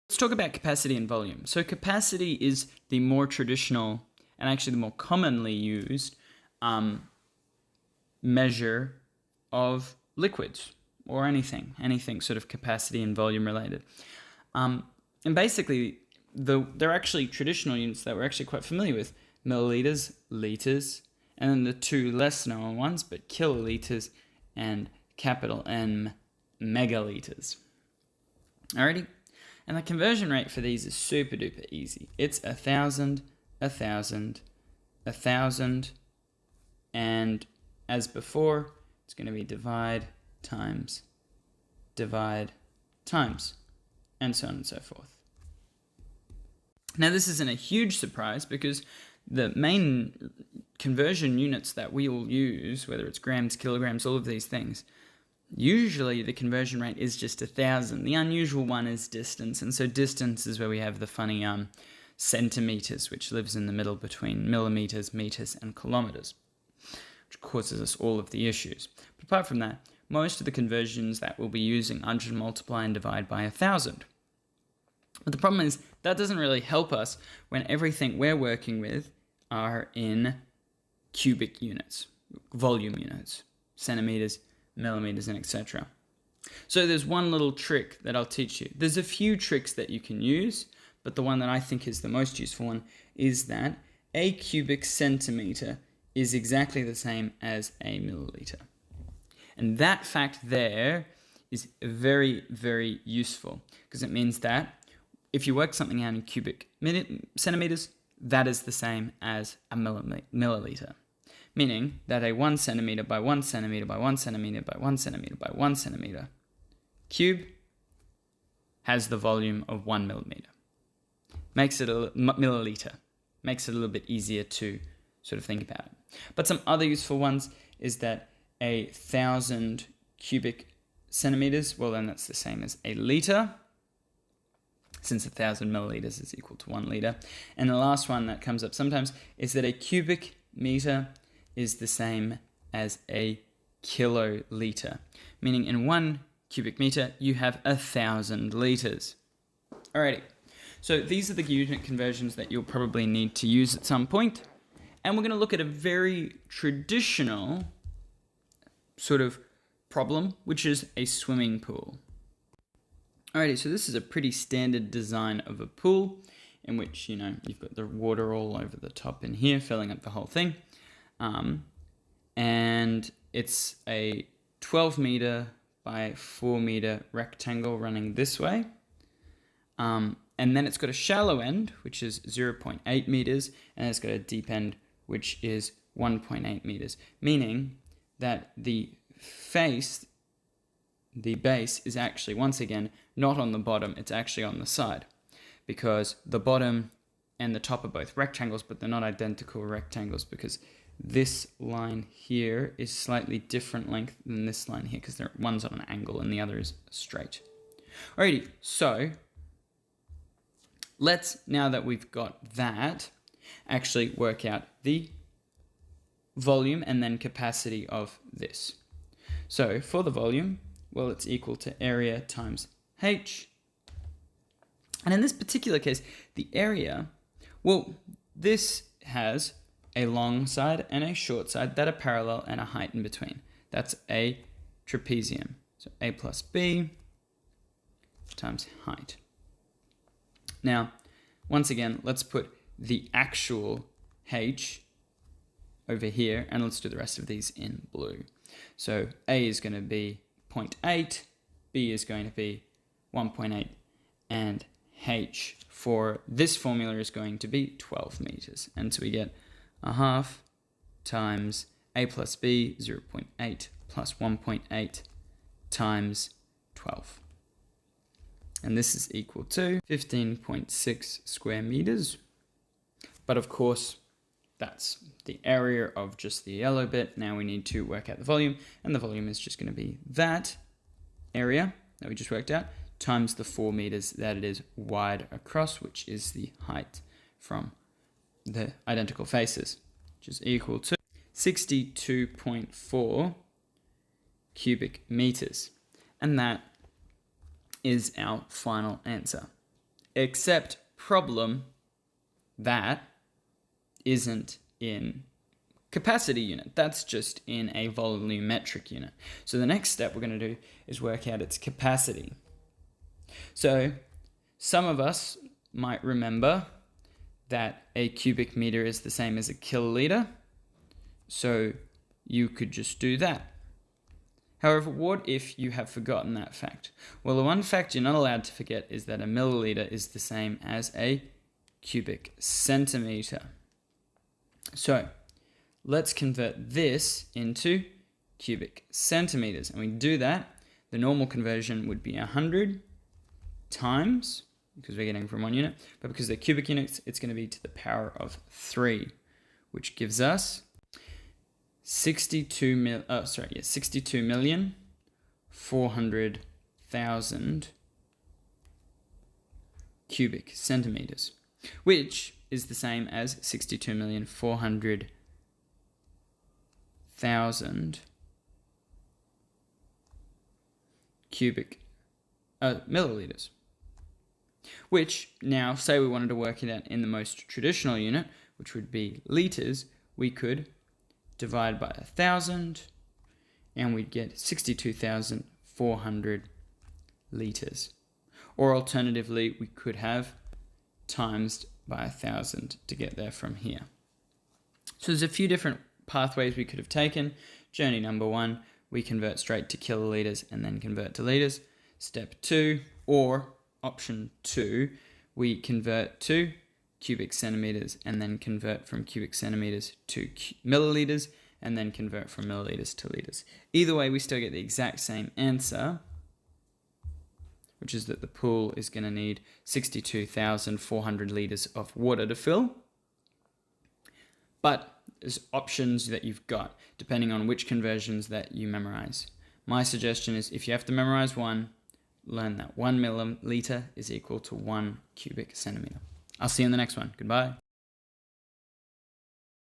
Let's talk about capacity and volume. So capacity is the more traditional and actually the more commonly used measure of liquids or anything sort of capacity and volume related. And basically, they're actually traditional units that we're actually quite familiar with: milliliters, liters, and then the two less known ones, but kiloliters and capital M megaliters. Alrighty? And the conversion rate for these is super duper easy. It's 1,000, 1,000, 1,000, and as before, it's going to be divide, times, and so on and so forth. Now, this isn't a huge surprise because the main conversion units that we all use, whether it's grams, kilograms, all of these things, usually the conversion rate is just 1,000. The unusual one is distance, and so distance is where we have the funny centimeters, which lives in the middle between millimeters, meters, and kilometers, which causes us all of the issues. But apart from that, most of the conversions that we'll be using are just multiply and divide by 1,000. But the problem is that doesn't really help us when everything we're working with are in cubic units, volume units, centimeters, millimeters, and etc. So there's one little trick that I'll teach you. There's a few tricks that you can use, but the one that I think is the most useful one is that a cubic centimeter is exactly the same as a milliliter. And that fact there is very, very useful because it means that if you work something out in cubic centimeters, that is the same as a milliliter. Meaning that a 1 centimeter by 1 centimeter by 1 centimeter by 1 centimeter by 1 centimeter cube has the volume of 1 millimeter. Makes it a milliliter. Makes it a little bit easier to sort of think about it. But some other useful ones is that 1,000 cubic centimeters, well then that's the same as a liter, since 1,000 milliliters is equal to 1 liter. And the last one that comes up sometimes is that a cubic meter is the same as a kiloliter, meaning in 1 cubic meter you have 1,000 liters. Alrighty, so these are the unit conversions that you'll probably need to use at some point, and we're going to look at a very traditional sort of problem, which is a swimming pool. Alrighty, so this is a pretty standard design of a pool in which, you've got the water all over the top in here, filling up the whole thing. And it's a 12 meter by 4 meter rectangle running this way. And then it's got a shallow end, which is 0.8 meters, and it's got a deep end, which is 1.8 meters, meaning that the base is actually, once again, not on the bottom, it's actually on the side, because the bottom and the top are both rectangles, but they're not identical rectangles, because this line here is slightly different length than this line here, because one's on an angle and the other is straight. Alrighty, so let's, now that we've got that, actually work out the volume and then capacity of this. So for the volume, well, it's equal to area times h. And in this particular case, the area, well, this has a long side and a short side that are parallel and a height in between. That's a trapezium. So a plus b times height. Now, once again, let's put the actual h over here, and let's do the rest of these in blue. So a is going to be 0.8, b is going to be 1.8, and h for this formula is going to be 12 meters. And so we get a half times a plus b, 0.8, plus 1.8 times 12. And this is equal to 15.6 square meters. But of course, that's the area of just the yellow bit. Now we need to work out the volume, and the volume is just going to be that area that we just worked out times the 4 meters that it is wide across, which is the height from the identical faces, which is equal to 62.4 cubic meters. And that is our final answer. except problem, that isn't in capacity unit. That's just in a volumetric unit. So the next step we're going to do is work out its capacity. So some of us might remember that a cubic meter is the same as a kiloliter. So you could just do that. However, what if you have forgotten that fact? Well, the one fact you're not allowed to forget is that a milliliter is the same as a cubic centimeter. So let's convert this into cubic centimeters. And we do that, the normal conversion would be 100 times, because we're getting from one unit, but because they're cubic units, it's going to be to the power of 3, which gives us 62,400,000 cubic centimeters, which is the same as 62,400,000 cubic milliliters. Which, now, say we wanted to work it out in the most traditional unit, which would be liters, we could divide by 1,000, and we'd get 62,400 liters. Or alternatively, we could have times by 1,000 to get there from here. So there's a few different pathways we could have taken. Journey number 1, we convert straight to kiloliters and then convert to liters. Step 2, or option 2, we convert to cubic centimeters and then convert from cubic centimeters to milliliters and then convert from milliliters to liters. Either way, we still get the exact same answer, which is that the pool is going to need 62,400 liters of water to fill. But there's options that you've got depending on which conversions that you memorize. My suggestion is, if you have to memorize one, learn that 1 milliliter is equal to 1 cubic centimeter. I'll see you in the next one. Goodbye.